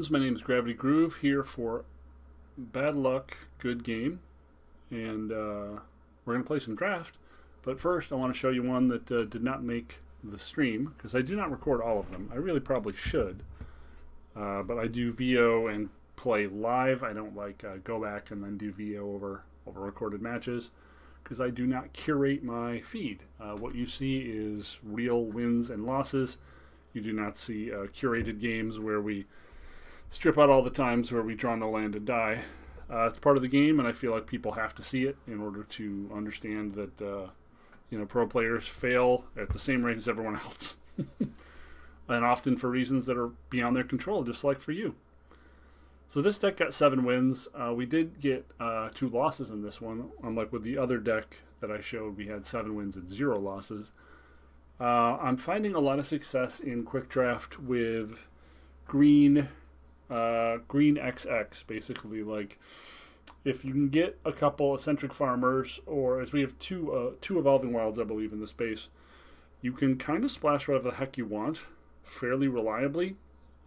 friends, my name is Gravity Groove, here for Bad Luck, Good Game, and we're going to play some draft. But first, I want to show you one that did not make the stream, because I do not record all of them. I really probably should, but I do VO and play live. I don't like go back and then do VO over recorded matches, because I do not curate my feed. What you see is real wins and losses. You do not see curated games where we strip out all the times where we draw no land and die. It's part of the game, and I feel like people have to see it in order to understand that pro players fail at the same rate as everyone else, and often for reasons that are beyond their control, just like for you. So this deck got 7 wins. We did get 2 losses in this one, unlike with the other deck that I showed. We had 7 wins and 0 losses. I'm finding a lot of success in quick draft with green XX, basically. Like, if you can get a couple eccentric farmers, or as we have two evolving wilds, I believe, in the space, you can kind of splash whatever the heck you want fairly reliably.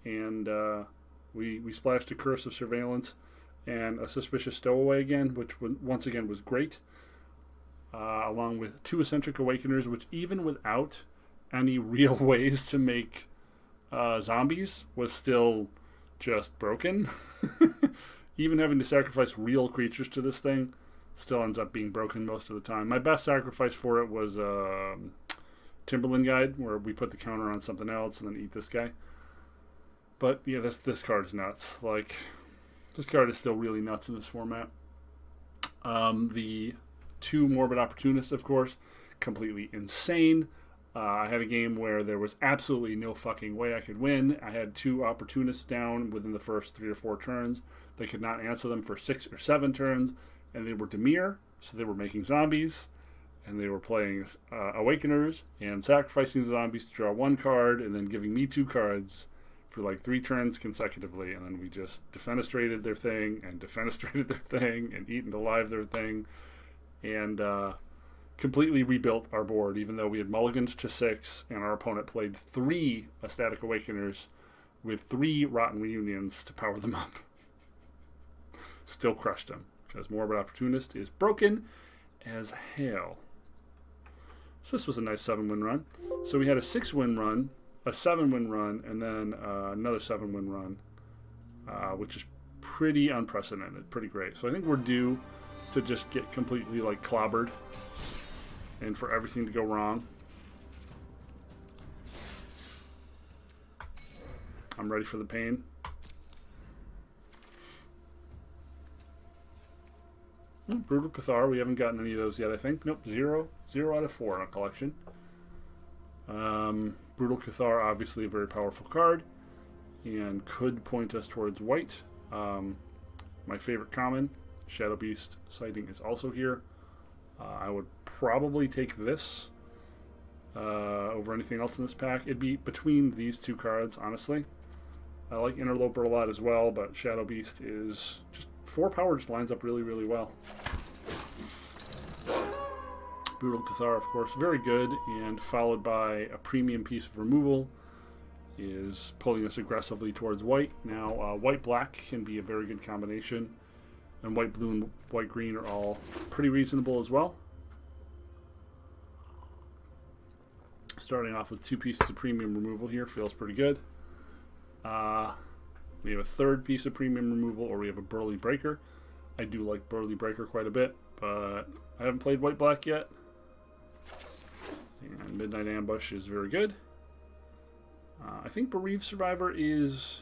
And we splashed a Curse of Surveillance and a Suspicious Stowaway again, which once again was great. Along with 2 Eccentric Awakeners, which even without any real ways to make zombies was still just broken. Even having to sacrifice real creatures to this thing still ends up being broken most of the time. My best sacrifice for it was Timberland Guide, where we put the counter on something else and then eat this guy. But yeah, this card is nuts. Like, this card is still really nuts in this format. The 2 Morbid Opportunists, of course, completely insane. I had a game where there was absolutely no fucking way I could win. I had 2 Opportunists down within the first 3 or 4 turns. They could not answer them for 6 or 7 turns, and they were Dimir, so they were making zombies, and they were playing Awakeners, and sacrificing the zombies to draw 1 card, and then giving me 2 cards for like 3 turns consecutively, and then we just defenestrated their thing, and defenestrated their thing, and eaten alive their thing, and completely rebuilt our board, even though we had mulliganed to 6, and our opponent played 3 Ecstatic Awakeners with 3 Rotten Reunions to power them up. Still crushed them, because Morbid Opportunist is broken as hell. So this was a nice 7-win run. So we had a 6-win run, a 7-win run, and then another 7-win run, which is pretty unprecedented, pretty great. So I think we're due to just get completely clobbered and for everything to go wrong. I'm ready for the pain. Brutal Cathar, we haven't gotten any of those yet, I think. Nope, 0 out of 4 in a collection. Brutal Cathar, obviously a very powerful card, and could point us towards white. My favorite common, Shadow Beast Sighting, is also here. I would probably take this over anything else in this pack. It'd be between these 2 cards, honestly. I like Interloper a lot as well, but Shadow Beast is just 4 power, just lines up really, really well. Brutal Cathar, of course, very good, and followed by a premium piece of removal is pulling us aggressively towards white. Now, white-black can be a very good combination, and white-blue and white-green are all pretty reasonable as well. Starting off with 2 pieces of premium removal here feels pretty good. We have a 3rd piece of premium removal, or we have a Burly Breaker. I do like Burly Breaker quite a bit, but I haven't played white-black yet. And Midnight Ambush is very good. I think Bereaved Survivor is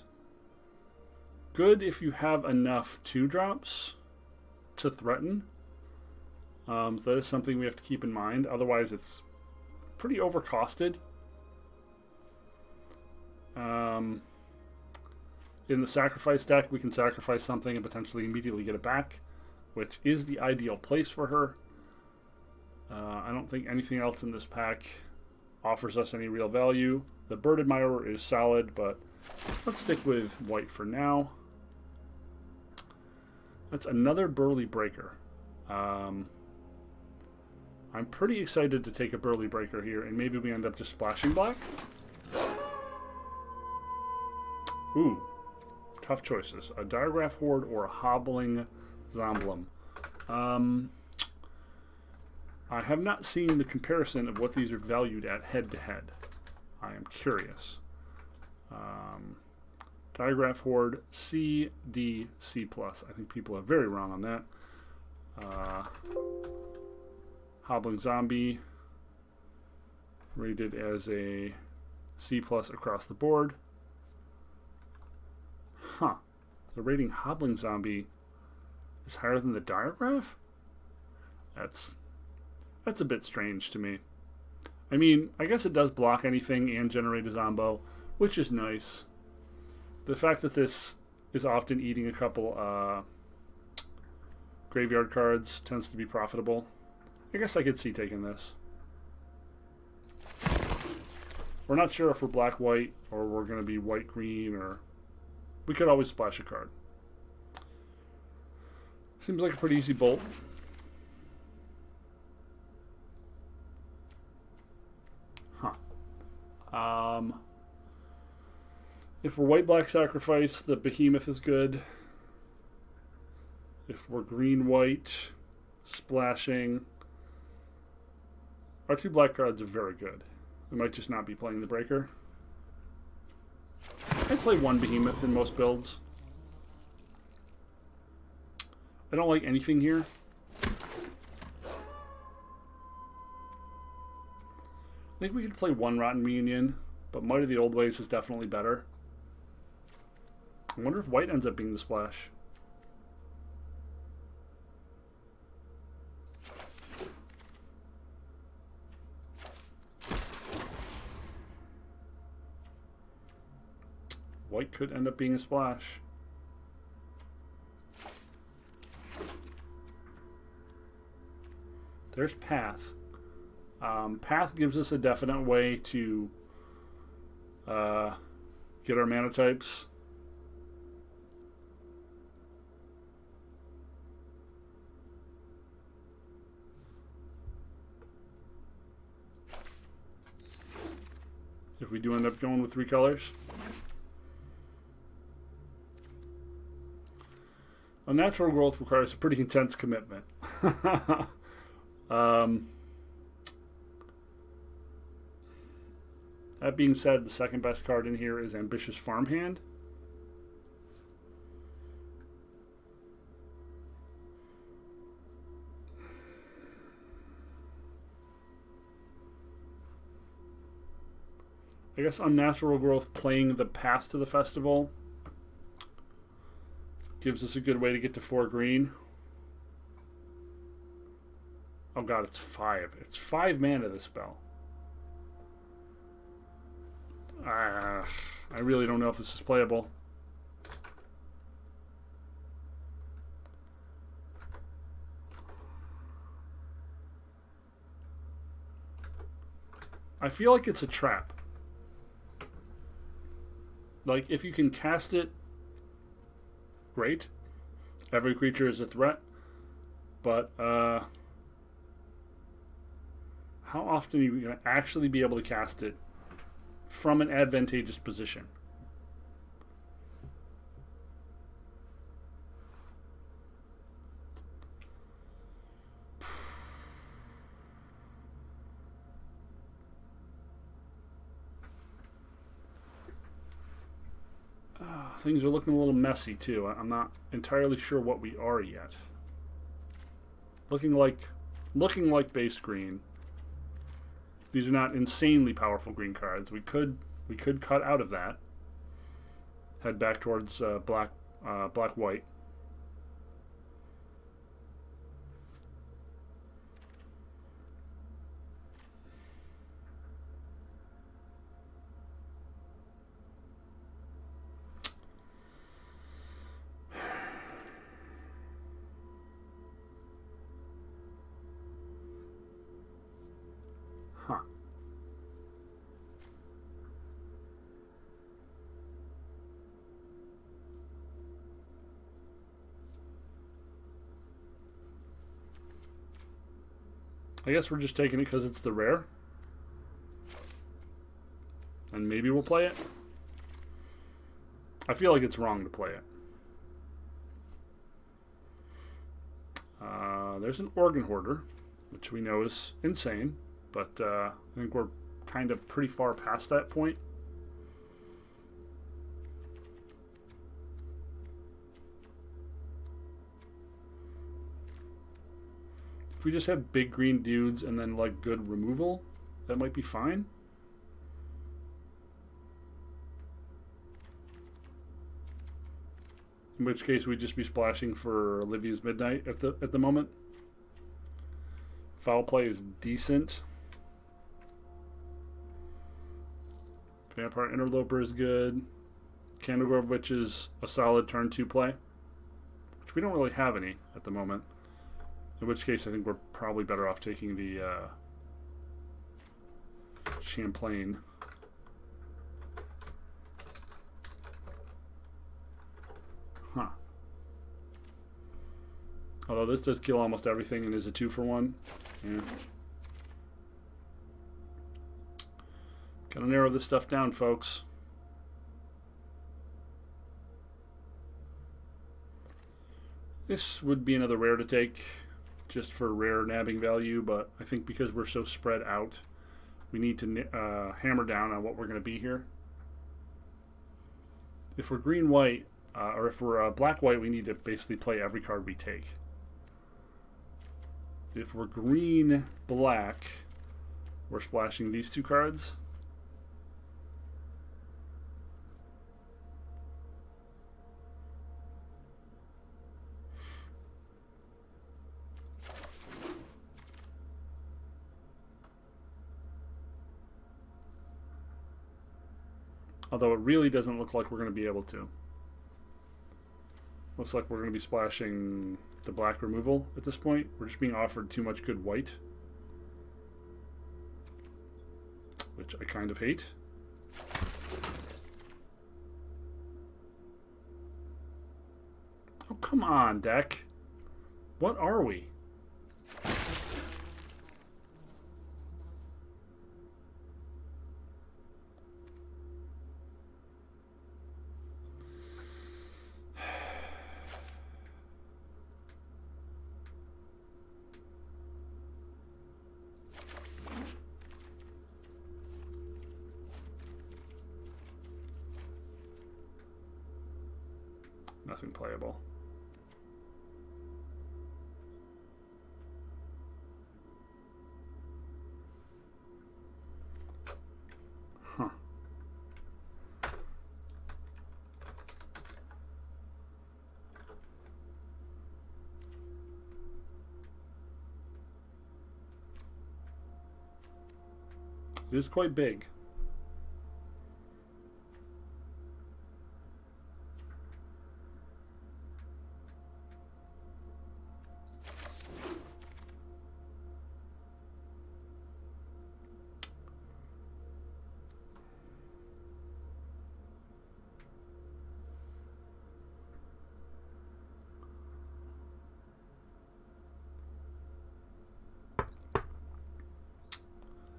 good if you have enough 2-drops to threaten. So that is something we have to keep in mind. Otherwise, it's pretty overcosted. In the sacrifice deck, we can sacrifice something and potentially immediately get it back, which is the ideal place for her. I don't think anything else in this pack offers us any real value. The Bird Admirer is solid, but let's stick with white for now. That's another Burly Breaker. I'm pretty excited to take a Burly Breaker here, and maybe we end up just splashing black. Ooh. Tough choices. A Diregraph Horde or a Hobbling Zomblem. I have not seen the comparison of what these are valued at head-to-head. I am curious. Diregraph Horde, C, D, C+. I think people are very wrong on that. Hobbling Zombie, rated as a C+ across the board. Huh. The rating Hobbling Zombie is higher than the Diregraph? That's a bit strange to me. I mean, I guess it does block anything and generate a Zombo, which is nice. The fact that this is often eating a couple graveyard cards tends to be profitable. I guess I could see taking this. We're not sure if we're black-white or we're going to be white-green, or we could always splash a card. Seems like a pretty easy bolt. If we're white-black sacrifice, the Behemoth is good. If we're green-white, splashing. Our 2 black cards are very good. We might just not be playing the Breaker. I play 1 Behemoth in most builds. I don't like anything here. I think we could play 1 Rotten Reunion, but Might of the Old Ways is definitely better. I wonder if white ends up being the splash. White could end up being a splash. There's Path. Path gives us a definite way to get our mana types. If we do end up going with 3 colors. Unnatural Growth requires a pretty intense commitment. That being said, the second best card in here is Ambitious Farmhand. I guess Unnatural Growth playing the Path to the Festival gives us a good way to get to 4 green. Oh god, it's 5. It's 5 mana, this spell. I really don't know if this is playable. I feel like it's a trap. Like, if you can cast it, great. Every creature is a threat. But, how often are you going to actually be able to cast it from an advantageous position? Things are looking a little messy too. I'm not entirely sure what we are yet. Looking like base green. These are not insanely powerful green cards. We could cut out of that. Head back towards black white. Huh. I guess we're just taking it because it's the rare. And maybe we'll play it. I feel like it's wrong to play it. There's an organ hoarder, which we know is insane, but I think we're kind of pretty far past that point. If we just have big green dudes and then like good removal, that might be fine. In which case we'd just be splashing for Olivia's Midnight at the moment. Foul play is decent. Vampire Interloper is good. Candlegrove Witch is a solid turn 2 play, which we don't really have any at the moment. In which case I think we're probably better off taking the Champlain. Huh. Although this does kill almost everything and is a 2-for-1. Yeah. Gotta narrow this stuff down, folks. This would be another rare to take, just for rare nabbing value, but I think because we're so spread out, we need to hammer down on what we're going to be here. If we're green-white, or if we're black-white, we need to basically play every card we take. If we're green-black, we're splashing these 2 cards. Although it really doesn't look like we're going to be able to. Looks like we're going to be splashing the black removal at this point. We're just being offered too much good white, which I kind of hate. Oh, come on, deck. What are we? Nothing playable. Huh. It is quite big.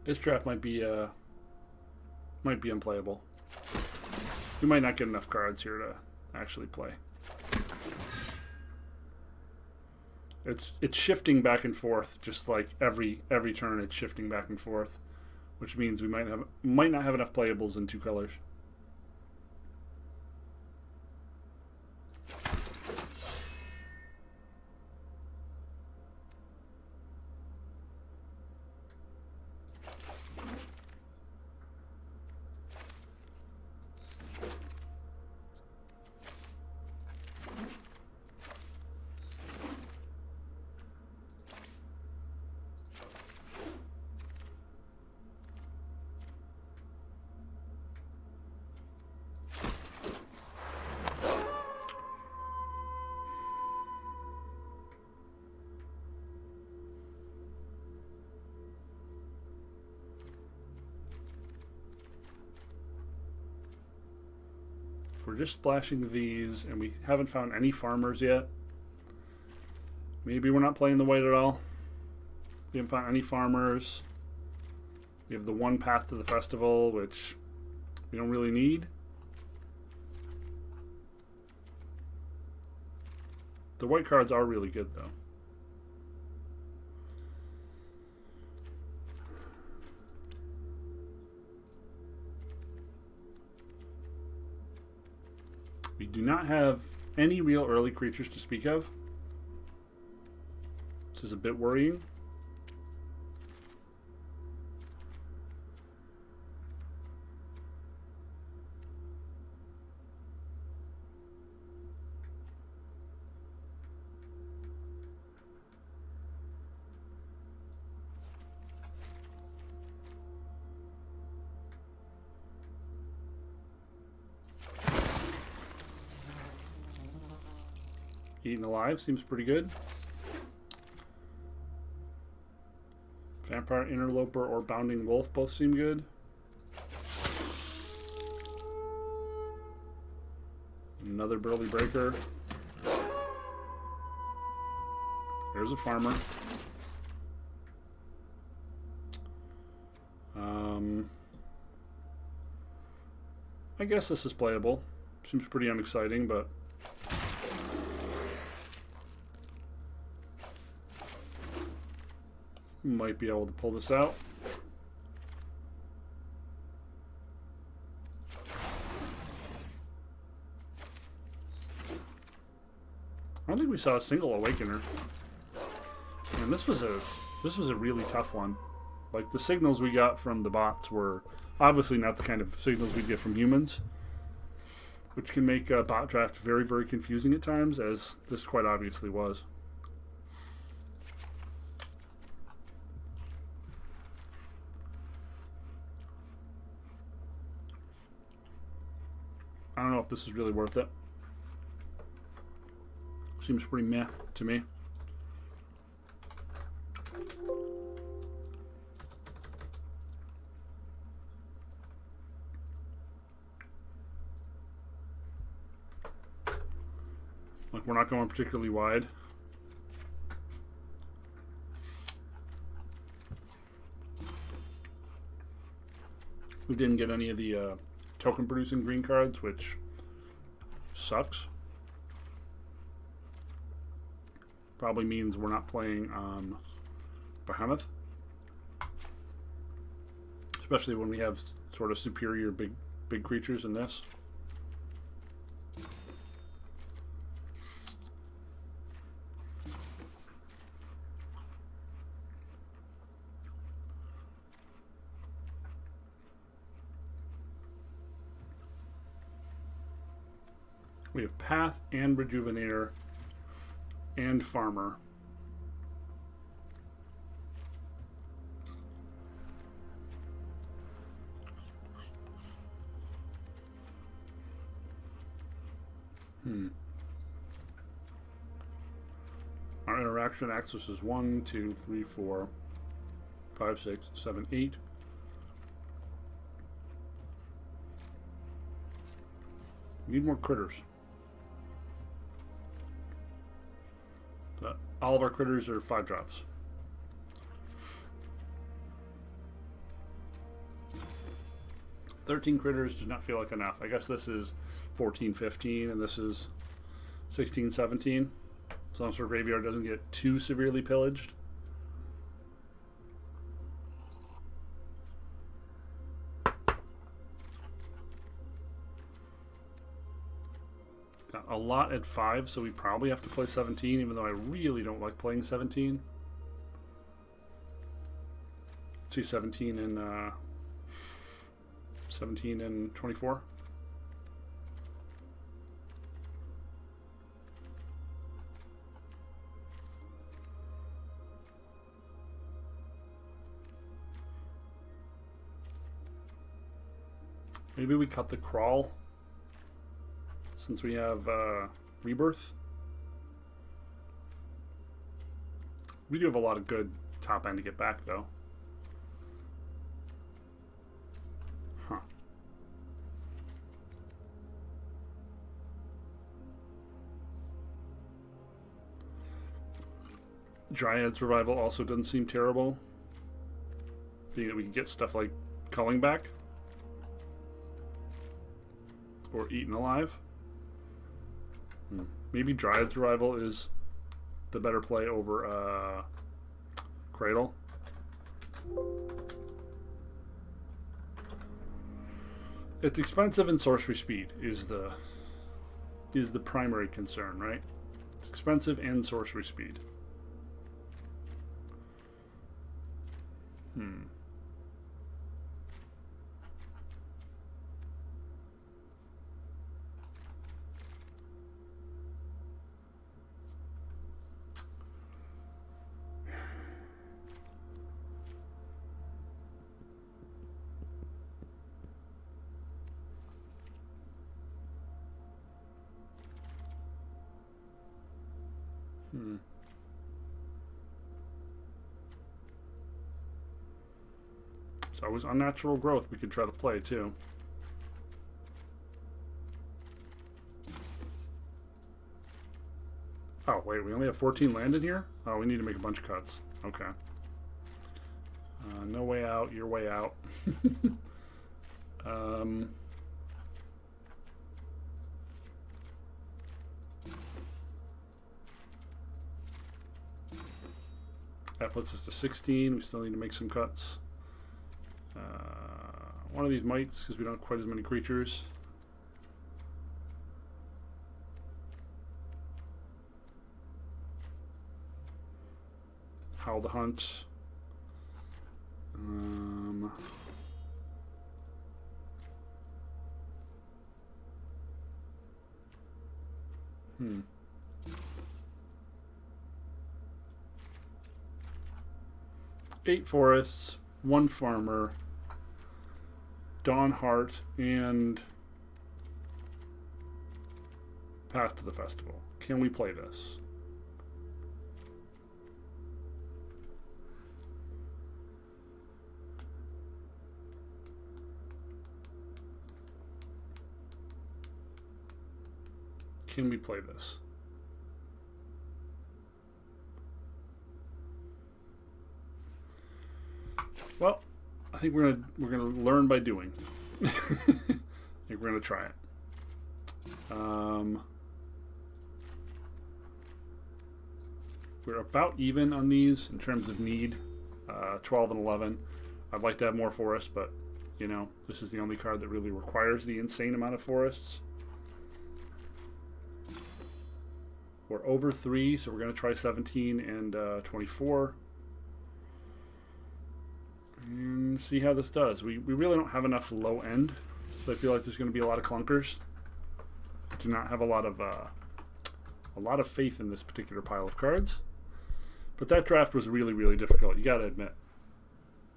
This draft might be unplayable. We might not get enough cards here to actually play. It's shifting back and forth, just like every turn. It's shifting back and forth, which means we might not have enough playables in 2 colors. We're just splashing these, and we haven't found any farmers yet. Maybe we're not playing the white at all. We haven't found any farmers. We have the 1 path to the festival, which we don't really need. The white cards are really good, though. We do not have any real early creatures to speak of. This is a bit worrying. Eaten Alive seems pretty good. Vampire Interloper or Bounding Wolf both seem good. Another Burly Breaker. There's a Farmer. I guess this is playable. Seems pretty unexciting, but might be able to pull this out. I don't think we saw a single Awakener. And this was a really tough one. Like, the signals we got from the bots were obviously not the kind of signals we get from humans, which can make a bot draft very, very confusing at times, as this quite obviously was. I don't know if this is really worth it. Seems pretty meh to me. Like, we're not going particularly wide. We didn't get any of the token producing green cards, which sucks. Probably means we're not playing Behemoth, especially when we have sort of superior big creatures in this. We have Path and Rejuvenator and Farmer. Our interaction axis is 1, 2, 3, 4, 5, 6, 7, 8. We need more critters. But all of our critters are 5-drops. $13 critters does not feel like enough. I guess this is 14, 15, and this is 16, 17. As long as our graveyard doesn't get too severely pillaged. Got a lot at 5, so we probably have to play 17, even though I really don't like playing 17. Let's see, 17 and 24. Maybe we cut the crawl since we have Rebirth. We do have a lot of good top end to get back, though. Huh. Dryad Survival also doesn't seem terrible, being that we can get stuff like Culling back or Eaten Alive. Maybe Dryad's Revival is the better play over Cradle. It's expensive and sorcery speed is the primary concern, right? It's expensive and sorcery speed. So it was Unnatural Growth we could try to play too. Oh wait, we only have 14 land in here? Oh, we need to make a bunch of cuts. Okay. No way out, your way out. That puts us to 16. We still need to make some cuts. One of these mites, because we don't have quite as many creatures. Howl the Hunt. Eight forests, one farmer, Dawn Heart, and Path to the Festival. Can we play this? Can we play this? Well, I think we're gonna learn by doing. I think we're gonna try it. We're about even on these in terms of need. 12 and 11. I'd like to have more forests, but you know, this is the only card that really requires the insane amount of forests. We're over 3, so we're going to try 17 and 24. And see how this does. We really don't have enough low end, so I feel like there's going to be a lot of clunkers. I do not have a lot of faith in this particular pile of cards. But that draft was really, really difficult, you got to admit.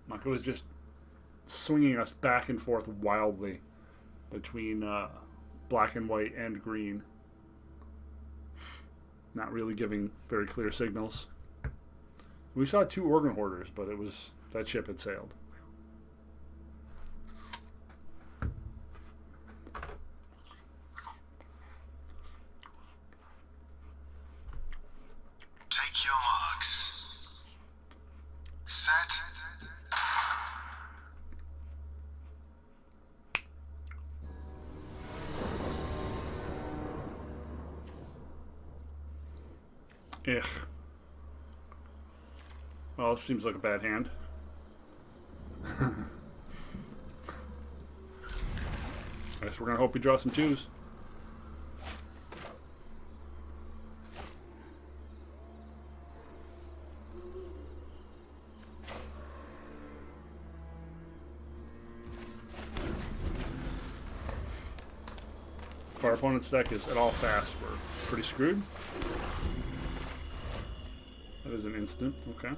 Like, it was just swinging us back and forth wildly between black and white and green. Not really giving very clear signals. We saw 2 Organ Hoarders, but it was that ship had sailed. Take your marks. Set. Ugh. Well, it seems like a bad hand. I guess we're gonna hope we draw some 2s. If our opponent's deck is at all fast, we're pretty screwed. That is an instant, okay.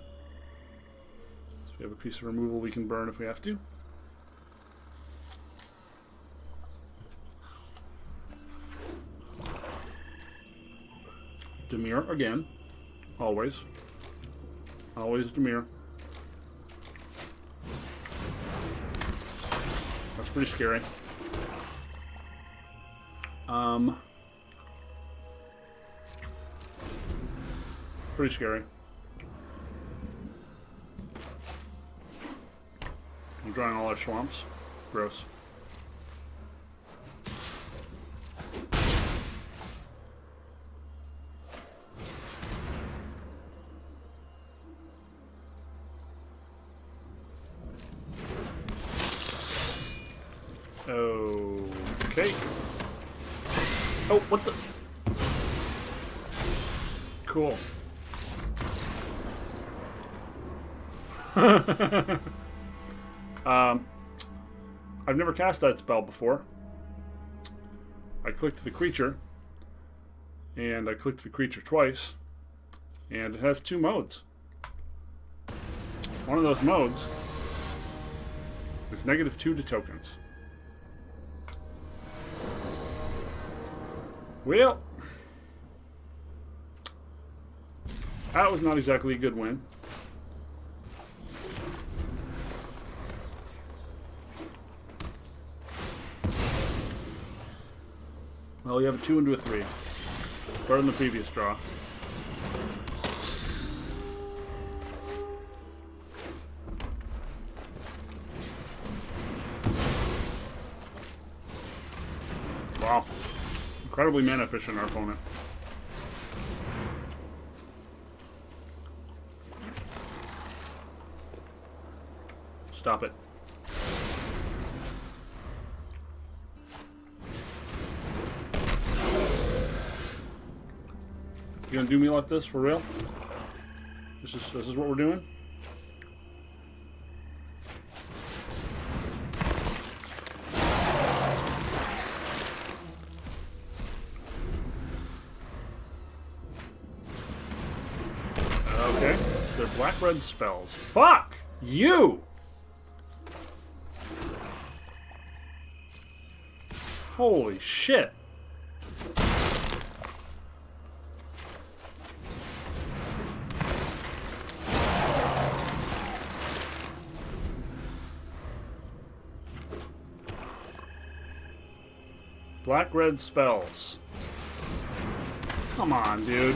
So we have a piece of removal we can burn if we have to. Dimir again. Always. Always Dimir. That's pretty scary. Pretty scary. I'm drawing all our swamps. Gross. Okay. Oh, what the? Cool. I've never cast that spell before. I clicked the creature, and I clicked the creature twice, and it has 2 modes. One of those modes is -2 to tokens. Well, that was not exactly a good win. Well, you have a 2 into a 3. Better than the previous draw. Wow. Incredibly mana efficient, our opponent. Stop it. You gonna do me like this for real? This is what we're doing? Okay, so they're black-red spells. Fuck you! Holy shit. Black-red spells. Come on, dude.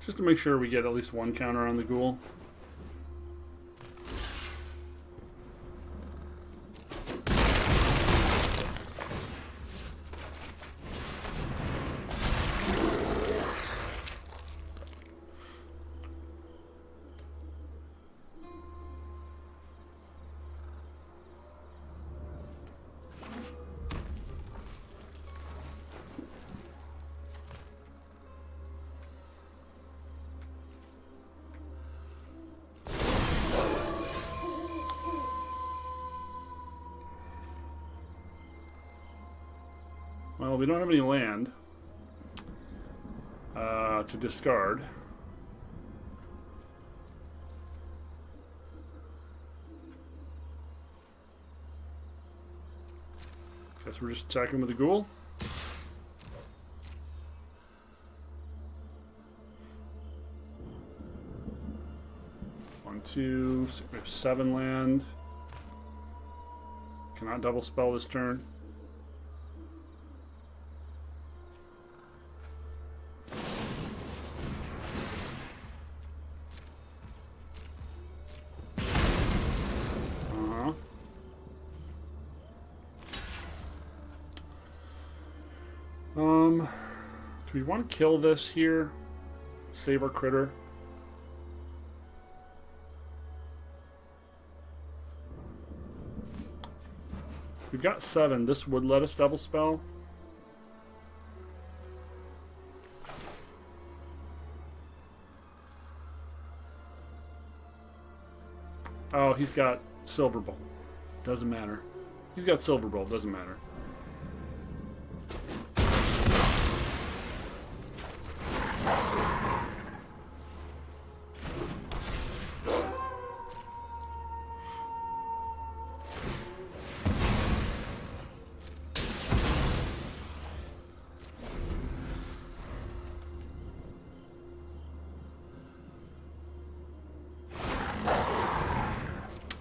Just to make sure we get at least 1 counter on the ghoul. Well, we don't have any land to discard. Guess we're just attacking with the ghoul. One, two, we have 7 land. Cannot double spell this turn. Do we want to kill this here? Save our critter? We've got 7. This would let us double spell. Oh, he's got Silver Bolt. Doesn't matter. He's got Silver Bolt. Doesn't matter.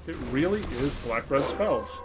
It really is black-red spells.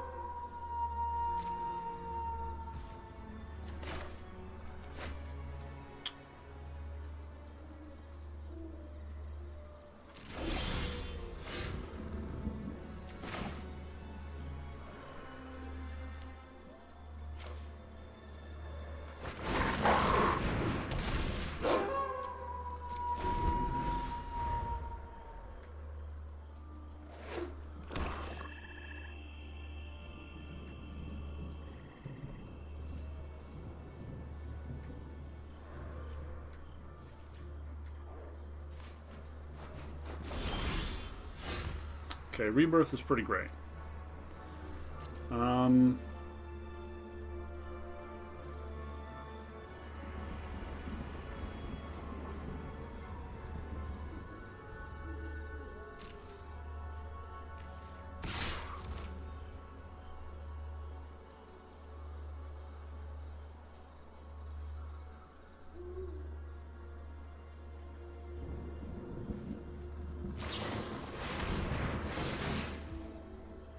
Okay, Rebirth is pretty great.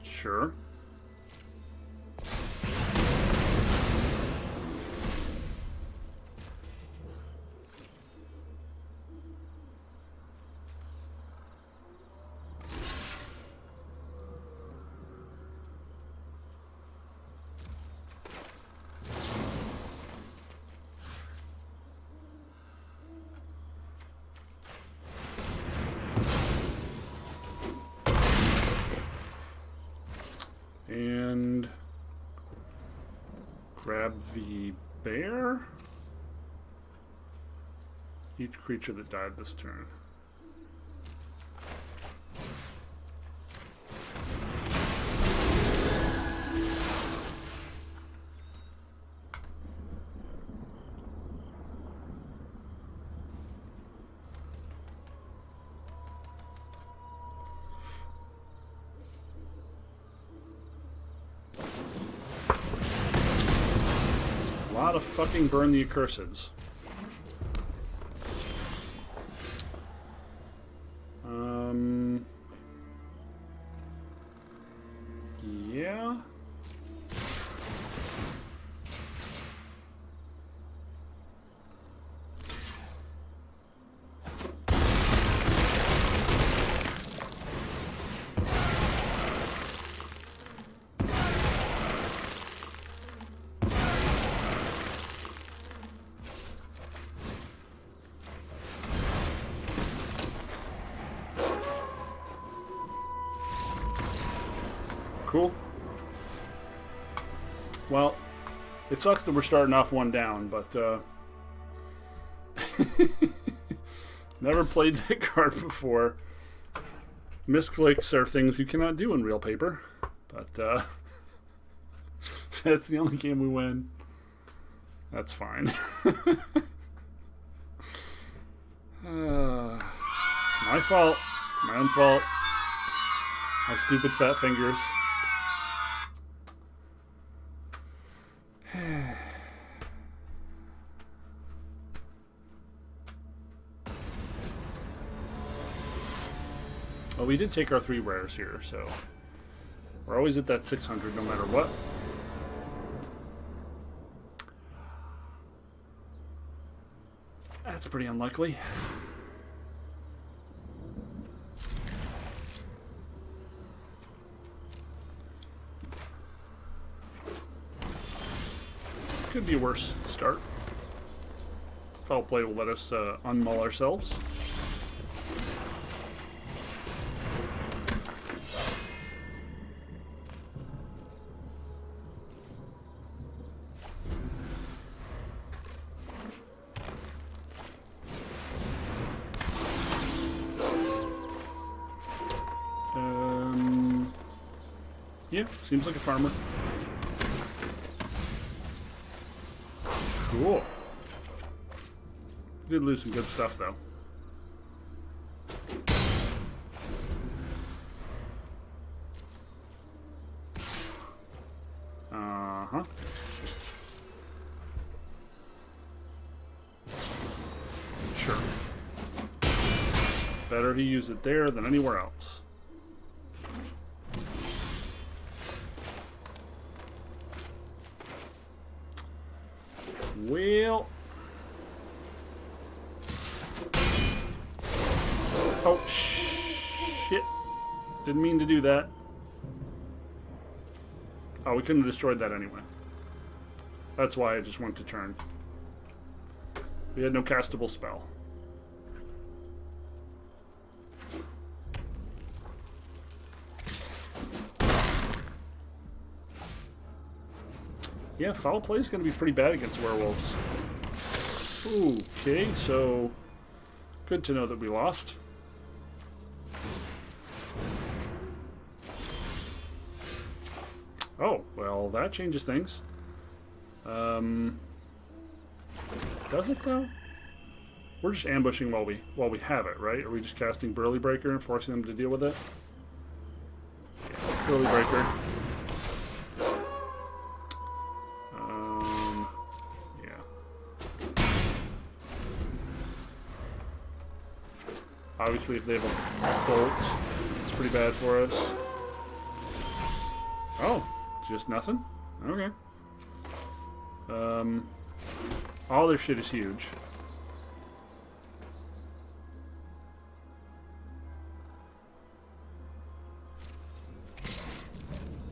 Sure. And grab the bear. Each creature that died this turn. A lot of fucking burn the accursids. Yeah. Cool. Well, it sucks that we're starting off one down, but never played that card before. Misclicks are things you cannot do in real paper, but that's the only game we win. That's fine. It's my fault. It's my own fault. My stupid fat fingers. Well, we did take our 3 rares here, so we're always at that 600 no matter what. That's pretty unlikely. Could be a worse start. Foul play will let us unmull ourselves. Yeah, seems like a farmer. Cool. Did lose some good stuff though. Uh-huh. Sure. Better to use it there than anywhere else. Well, oh shit, didn't mean to do that. Oh, we couldn't have destroyed that anyway. That's why I just went to turn. We had no castable spell. Yeah, foul play is going to be pretty bad against werewolves. Okay, so good to know that we lost. Oh, well, that changes things. Does it though? We're just ambushing while we have it, right? Are we just casting Burly Breaker and forcing them to deal with it? Yeah, Burly Breaker. Yeah. Obviously, if they have a bolt, it's pretty bad for us. Oh, just nothing? Okay. All their shit is huge.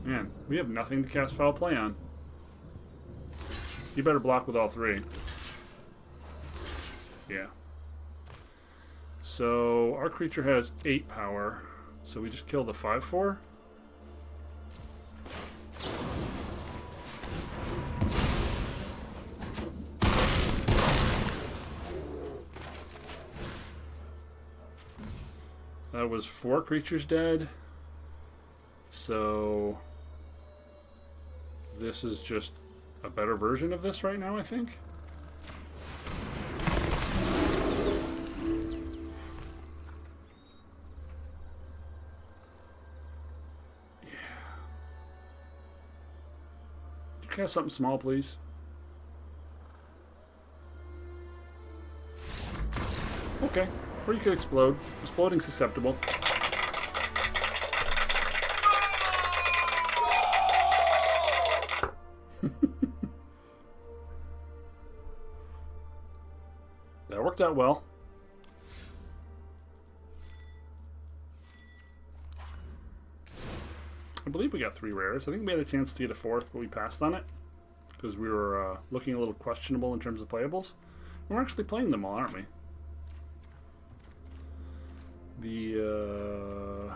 Man, we have nothing to cast Foul Play on. You better block with all three. Yeah. So, our creature has 8 power. So we just kill the 5/4? That was 4 creatures dead. So this is just a better version of this right now, I think. Yeah. Could you cast something small, please? Okay. Or you could explode. Exploding's acceptable. That worked out well. I believe we got 3 rares. I think we had a chance to get a 4th, but we passed on it because we were looking a little questionable in terms of playables. And we're actually playing them all, aren't we? The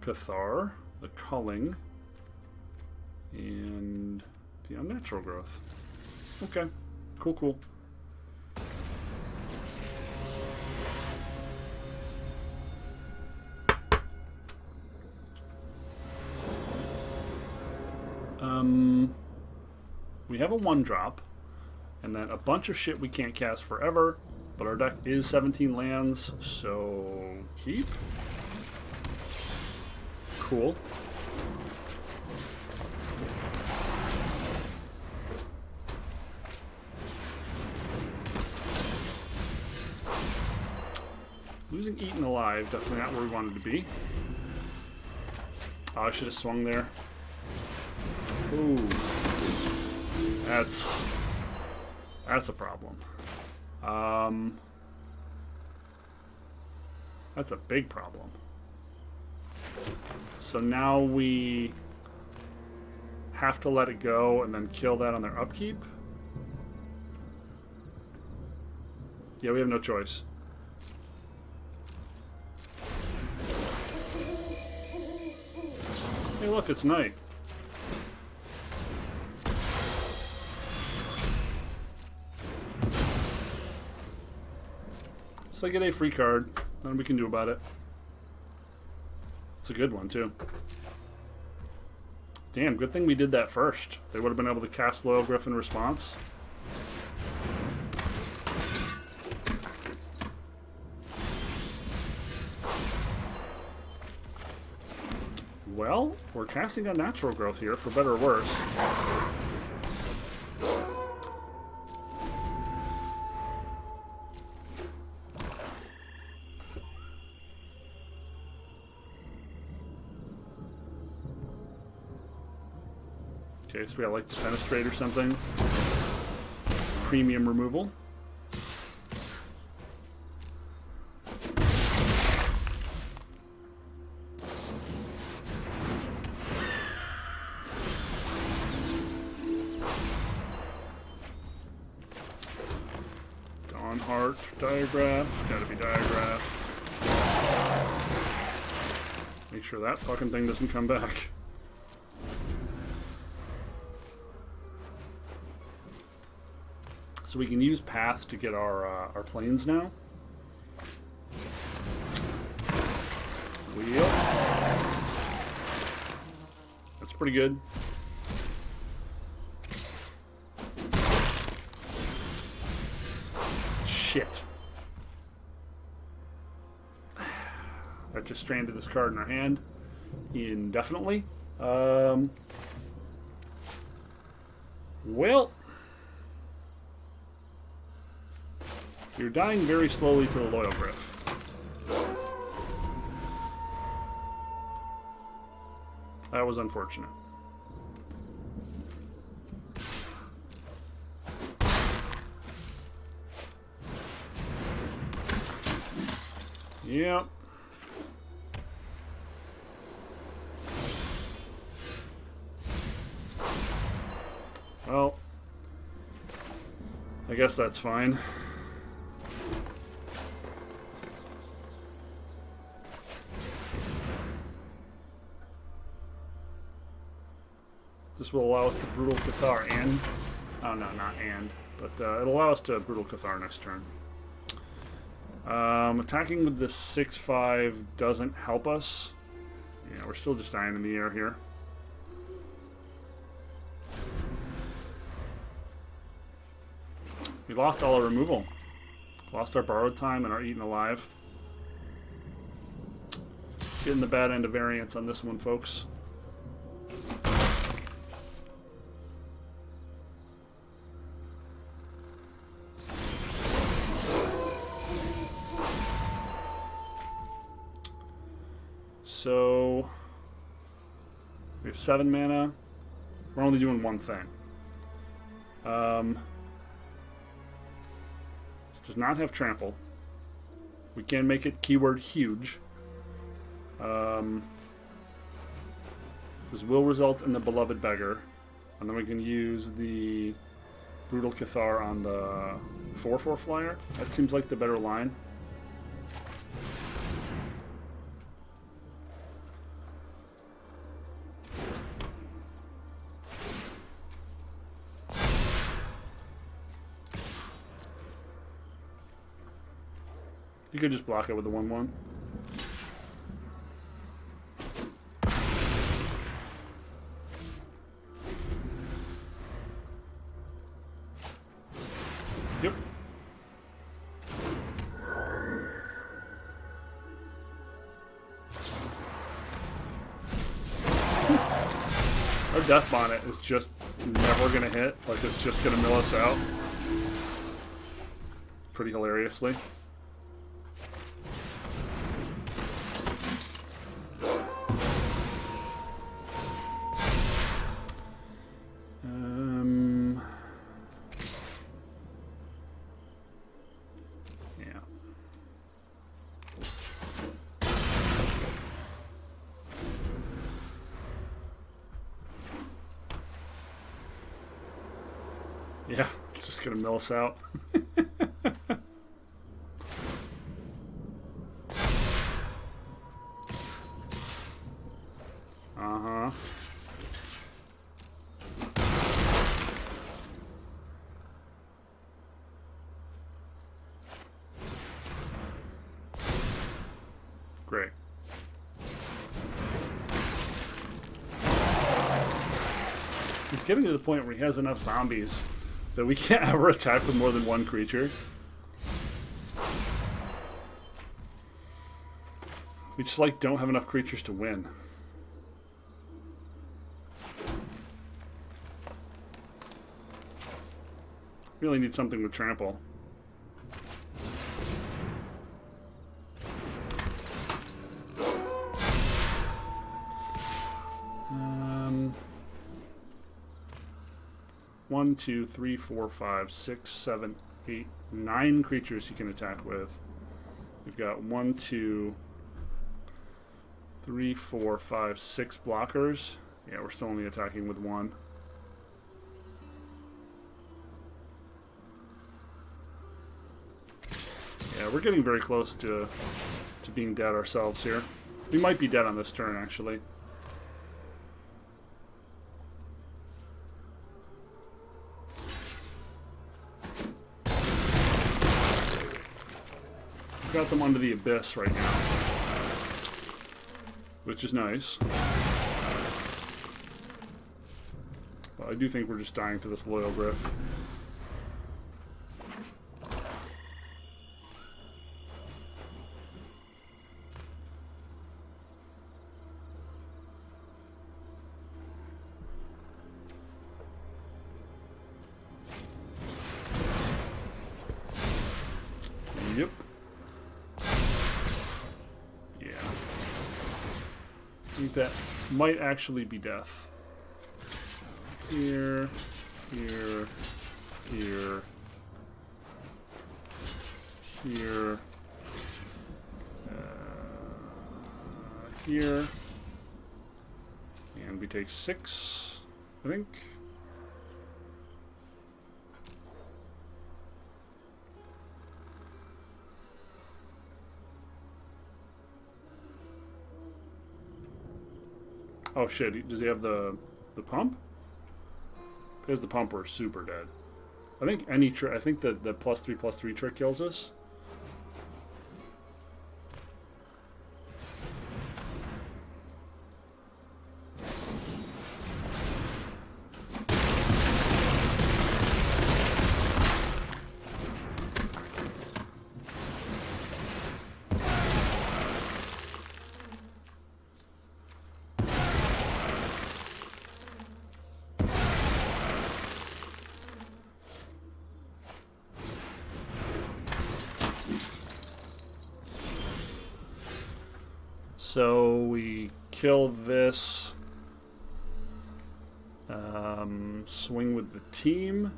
Cathar, the Culling, and the Unnatural Growth. Okay, cool. We have a 1-drop, and then a bunch of shit we can't cast forever. But our deck is 17 lands, so keep. Cool. Losing Eaten Alive, definitely not where we wanted to be. Oh, I should have swung there. Ooh. That's a problem. That's a big problem. So now we have to let it go and then kill that on their upkeep. Yeah, we have no choice. Hey, look, it's night. So I get a free card. Nothing we can do about it. It's a good one, too. Damn, good thing we did that first. They would have been able to cast Loyal Griffin response. Well, we're casting Unnatural Growth here, for better or worse. Okay, so we got like the Fenestrate or something. Premium removal. Dawnheart, Diagraph, gotta be Diagraph. Make sure that fucking thing doesn't come back. So we can use Path to get our planes now. Wheel. That's pretty good. Shit. That just stranded this card in our hand indefinitely. Well, you're dying very slowly to the Loyal Griff. That was unfortunate. Yep. Well, I guess that's fine. This will allow us to Brutal Cathar and... Oh, no, not and. But it'll allow us to Brutal Cathar next turn. Attacking with the 6/5 doesn't help us. Yeah, we're still just dying in the air here. We lost all our removal. Lost our borrowed time and our eaten alive. Getting the bad end of variance on this one, folks. So we have 7 mana. We're only doing one thing. This does not have trample. We can make it keyword huge. This will result in the Beloved Beggar, and then we can use the Brutal Cathar on the 4/4 flyer. That seems like the better line. You could just block it with the 1/1. Yep. Our Death Bonnet is just never going to hit. Like, it's just going to mill us out. Pretty hilariously. Yeah, it's just gonna mill us out. Uh-huh. Great. He's getting to the point where he has enough zombies that we can't ever attack with more than one creature. We just, like, don't have enough creatures to win. Really need something with trample. One, two, three, 4, 5, 6, 7, 8, 9 creatures you can attack with. We've got 1, 2, 3, 4, 5, 6 blockers. Yeah, we're still only attacking with 1. Yeah, we're getting very close to being dead ourselves here. We might be dead on this turn, actually. Got them under the abyss right now, which is nice. I do think we're just dying to this Loyal Griff. Yep. Yeah. I think that might actually be death. Here, here, here, here, here, and we take 6, I think. Oh shit, does he have the pump? If he has the pump, we're super dead. I think any trick, I think that the +3/+3 trick kills us. So we kill this. Swing with the team.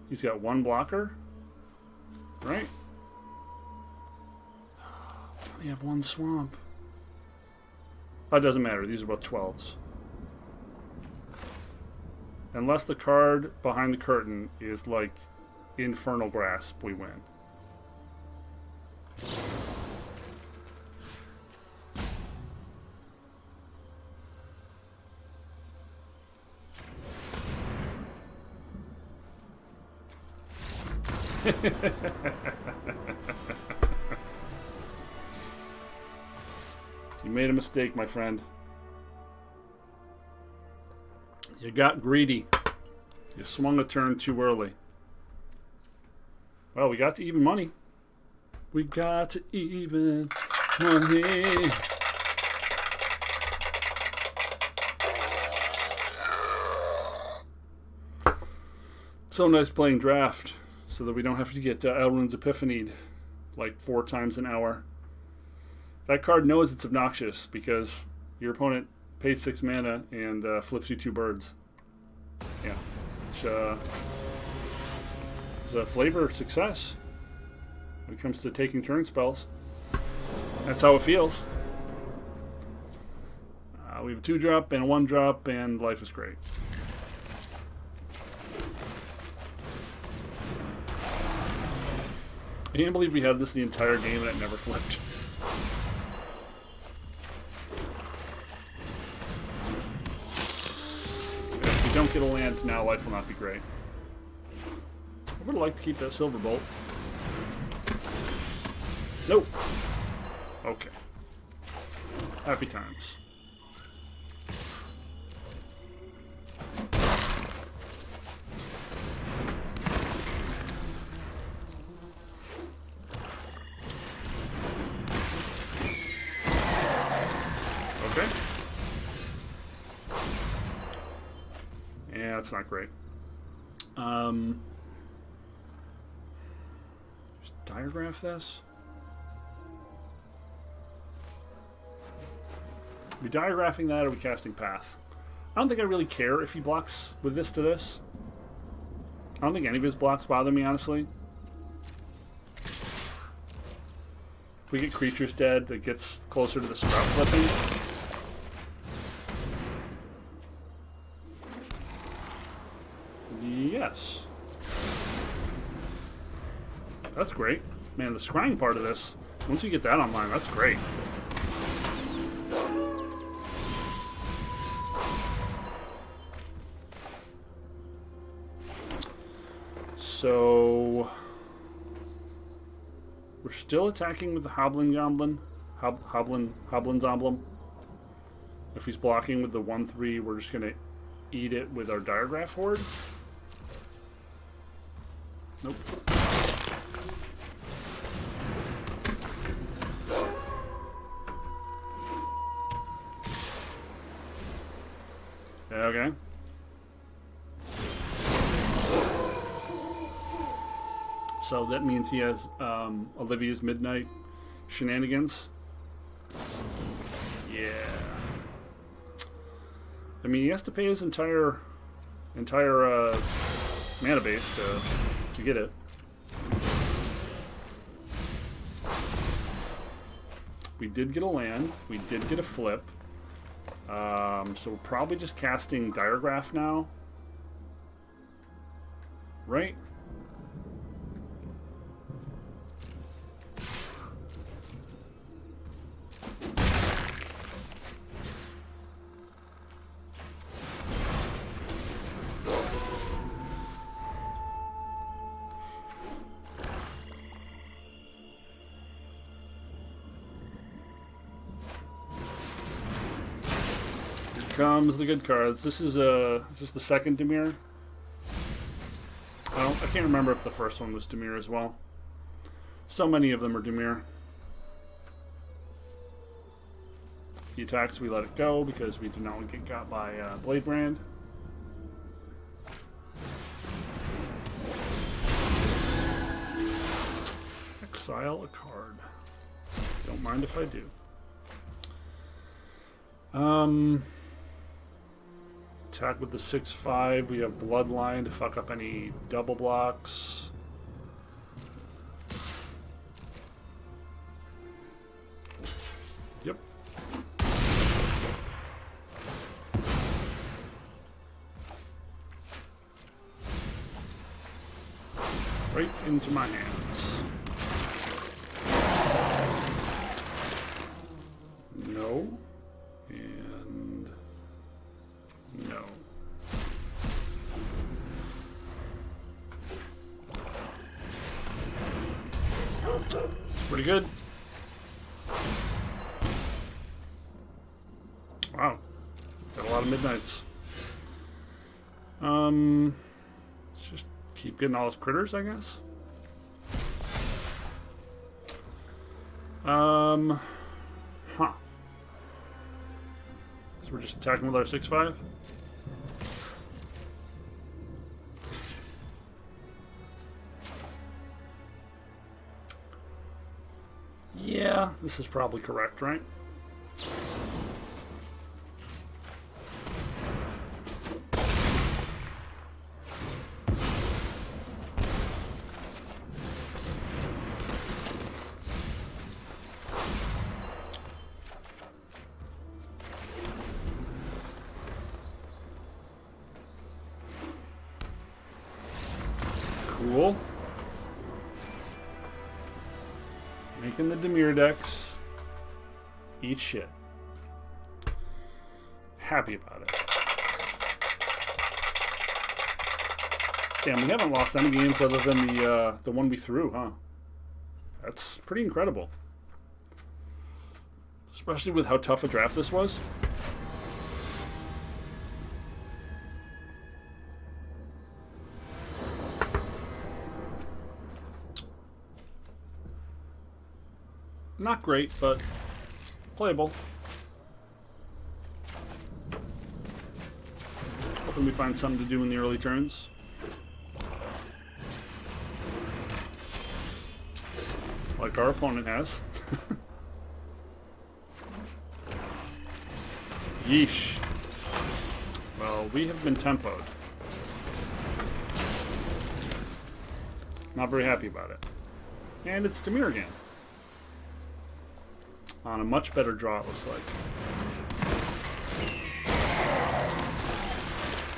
He's got 1 blocker. Right? We have 1 swamp. Oh, it doesn't matter. These are both 12s. Unless the card behind the curtain is like Infernal Grasp, we win. You made a mistake, my friend. You got greedy. You swung a turn too early. Well, we got to even money. We got to even money. So nice playing draft, so that we don't have to get Elrond's Epiphanied like 4 times an hour. That card knows it's obnoxious because your opponent pays 6 mana and flips you 2 birds. Yeah. It's a flavor of success when it comes to taking turn spells. That's how it feels. We have a 2-drop and a 1-drop, and life is great. I can't believe we had this the entire game and it never flipped. If we don't get a land now, life will not be great. I would like to keep that Silver Bolt. Nope. Okay. Happy times. Okay. Yeah, that's not great. Just diagraph this. Are we diagraphing that or are we casting Path? I don't think I really care if he blocks with this to this. I don't think any of his blocks bother me, honestly. If we get creatures dead, it gets closer to the sprout flipping. Yes. That's great. Man, the scrying part of this, once you get that online, that's great. So we're still attacking with the Hoblin Goblin. Hoblin's Emblem. If he's blocking with the 1/3, we're just gonna eat it with our Diregraph Horde. Nope. Okay. So that means he has Olivia's Midnight Shenanigans. Yeah. I mean, he has to pay his entire mana base to get it. We did get a land. We did get a flip. So we're probably just casting Diregraph now. Right? Comes the good cards. This is the second Dimir. I can't remember if the first one was Dimir as well. So many of them are Dimir. He attacks, we let it go because we do not want to get got by Bladebrand. Exile a card. Don't mind if I do. Attack with the 6/5. We have Bloodline to fuck up any double blocks. Yep. Right into my hands. No. And no. It's pretty good. Wow. Got a lot of midnights. Let's just keep getting all his critters, I guess. Huh. So we're just attacking with our 6/5. Yeah, this is probably correct, right? Cool. Making the Dimir decks eat shit. Happy about it. Damn, we haven't lost any games other than the one we threw, huh? That's pretty incredible. Especially with how tough a draft this was. Not great, but playable. Hoping we find something to do in the early turns. Like our opponent has. Yeesh. Well, we have been tempoed. Not very happy about it. And it's Dimir again. On a much better draw, it looks like.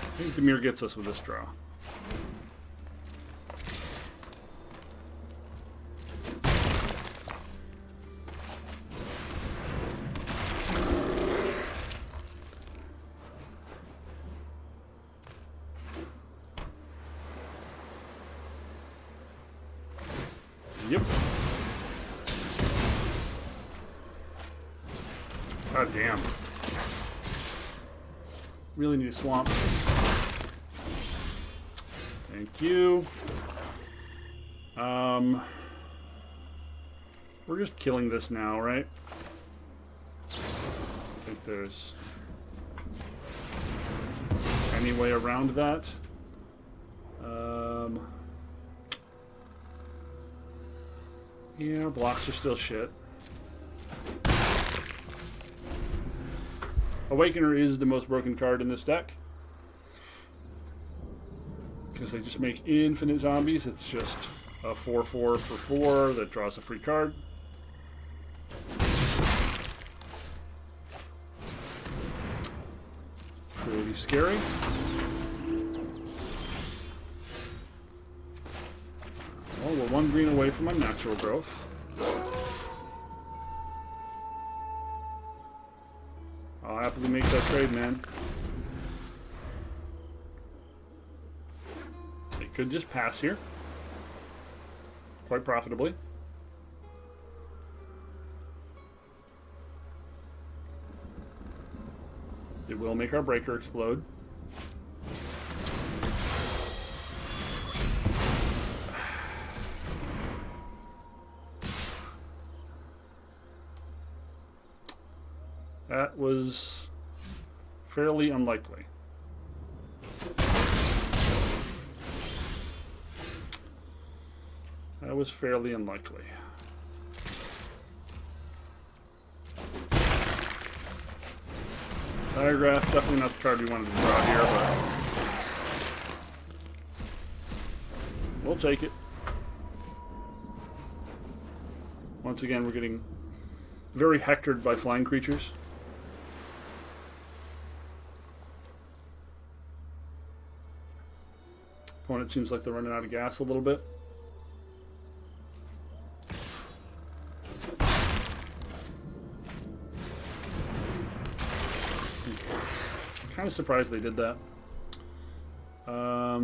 I think Dimir gets us with this draw. Yep. God damn. Really need a swamp. Thank you. We're just killing this now, right? I think there's any way around that. Yeah, blocks are still shit. Awakener is the most broken card in this deck. Because they just make infinite zombies. It's just a 4/4 for 4 that draws a free card. Pretty scary. Well, we're 1 green away from unnatural growth. I'll happily make that trade, man. It could just pass here. Quite profitably. It will make our breaker explode. That was fairly unlikely. That was fairly unlikely. Diagraph, definitely not the card we wanted to draw here, but we'll take it. Once again, we're getting very hectored by flying creatures. Opponent seems like they're running out of gas a little bit. Kind of surprised they did that. I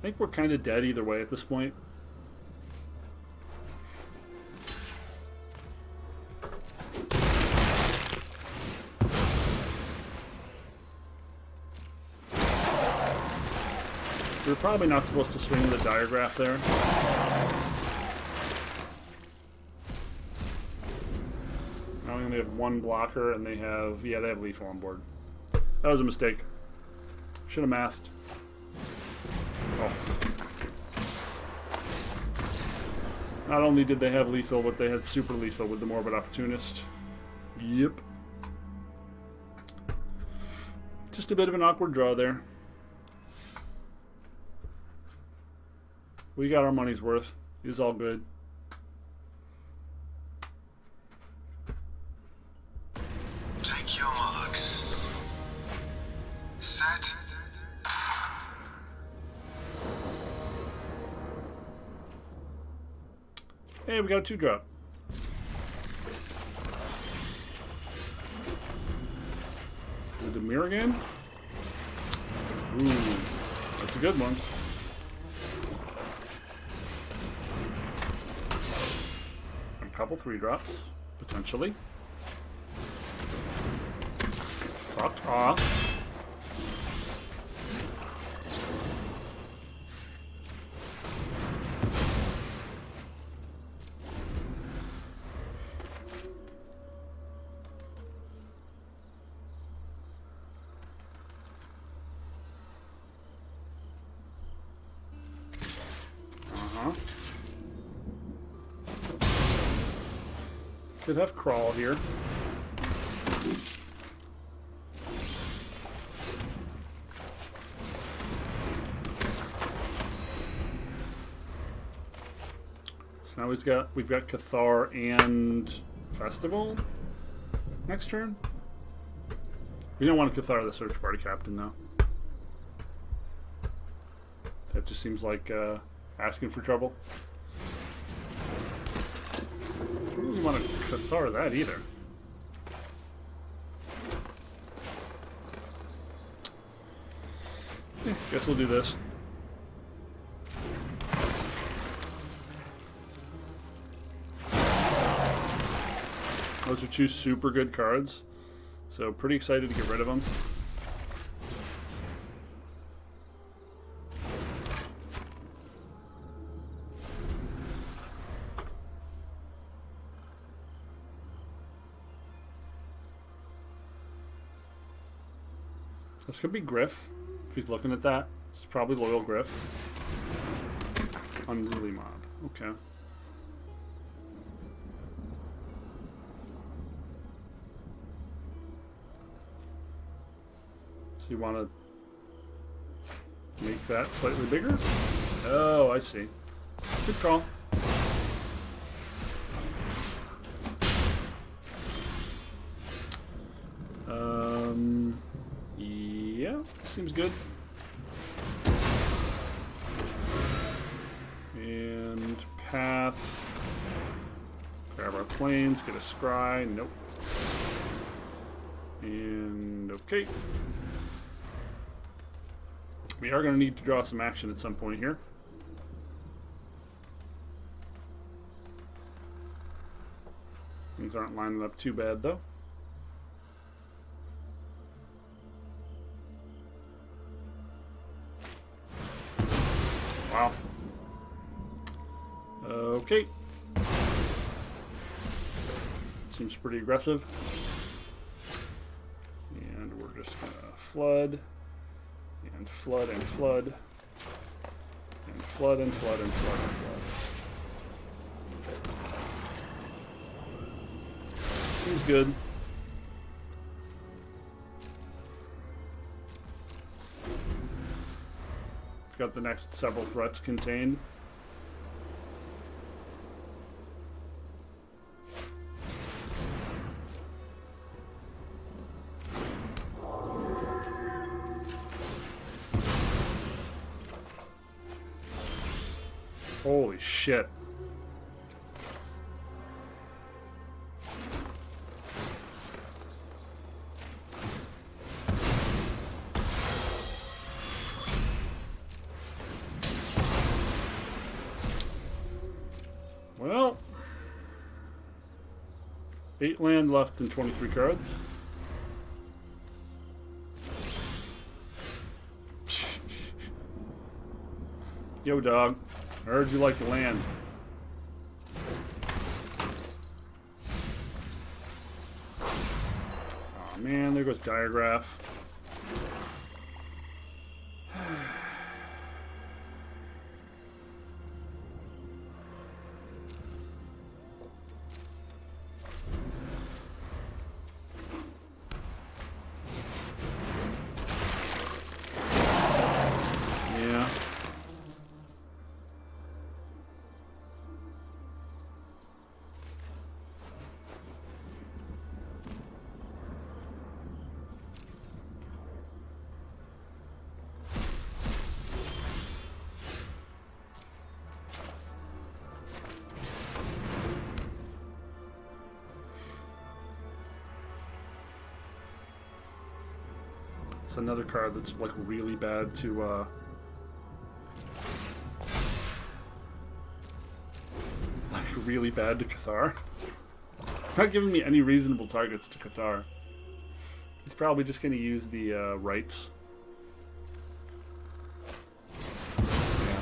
think we're kind of dead either way at this point. We're probably not supposed to swing the diagraph there. I only have 1 blocker, and they have, yeah, they have lethal on board. That was a mistake. Should have masked. Oh. Not only did they have lethal, but they had super lethal with the Morbid Opportunist. Yep. Just a bit of an awkward draw there. We got our money's worth. It's all good. Take your marks. Set. Hey, we got a 2-drop. Is it the mirror again? Ooh, that's a good one. Couple 3-drops, potentially. Fuck off. Could have crawl here. So now we've got Cathar and Festival next turn. We don't want to Cathar the Search Party Captain though. That just seems like asking for trouble. I don't really want to Cathar that either. Guess we'll do this. Those are two super good cards. So pretty excited to get rid of them. This could be Griff. If he's looking at that, it's probably Loyal Griff. Unruly Mob. Okay. So you want to make that slightly bigger? Oh, I see. Good call. Yeah, seems good. And path. Grab our planes, get a scry. Nope. And okay. We are going to need to draw some action at some point here. Things aren't lining up too bad though. Wow. Okay. Seems pretty aggressive. And we're just going to flood. And flood and flood. And flood and flood and flood and flood. Seems good. It's got the next several threats contained. Holy shit. Well, 8 land left and 23 cards. Yo, dog. I heard you like the land. Oh man, there goes Diagraph. Yeah. It's another card that's like really bad to like really bad to Cathar. Not giving me any reasonable targets to Cathar. He's probably just going to use the rights. Yeah.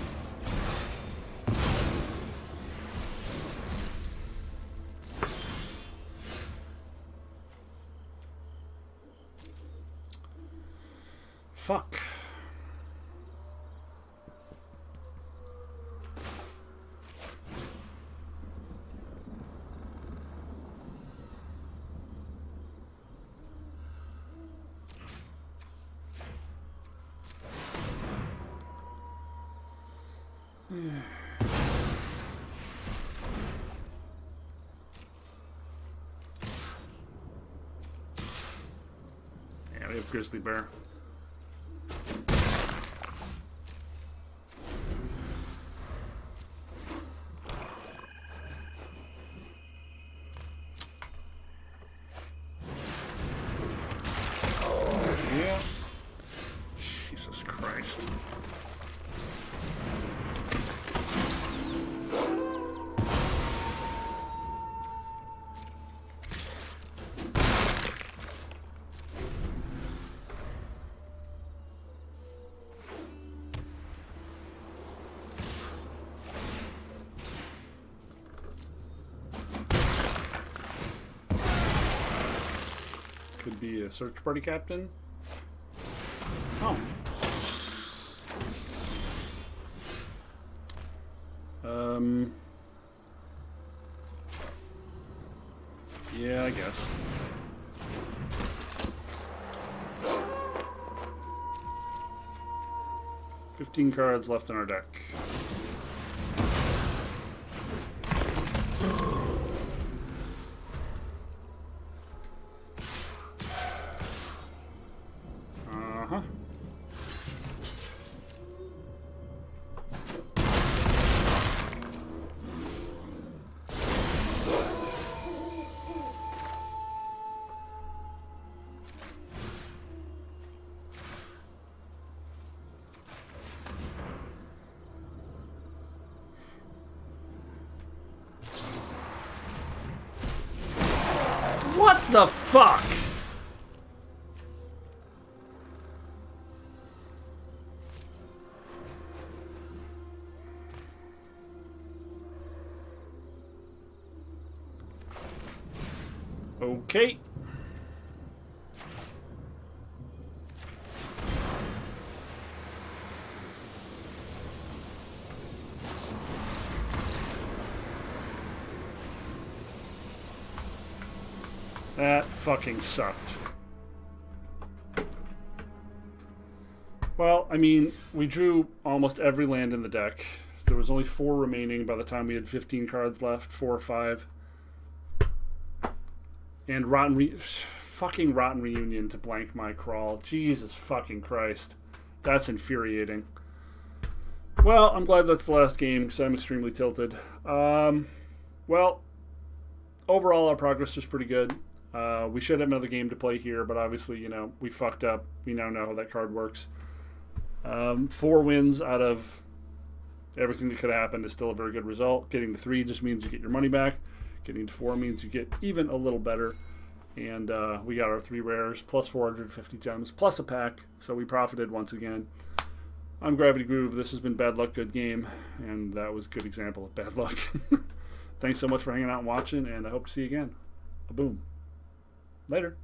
Fuck. Yeah, we have Grizzly Bear. Yeah. Jesus Christ. Could be a search party captain. Oh. Yeah, I guess. $15 cards left in our deck. Uh-huh. What the fuck? Okay. That fucking sucked. Well, I mean, we drew almost every land in the deck. There was only 4 remaining by the time we had 15 cards left, 4 or 5. And fucking Rotten Reunion to blank my crawl. Jesus fucking Christ. That's infuriating. Well, I'm glad that's the last game because I'm extremely tilted. Well, overall our progress is pretty good. We should have another game to play here, but obviously, you know, we fucked up. We now know how that card works. 4 wins out of everything that could have happened is still a very good result. Getting to 3 just means you get your money back. Getting to 4 means you get even a little better. And we got our 3 rares, plus 450 gems, plus a pack. So we profited once again. I'm Gravity Groove. This has been Bad Luck, Good Game. And that was a good example of bad luck. Thanks so much for hanging out and watching, and I hope to see you again. A boom. Later.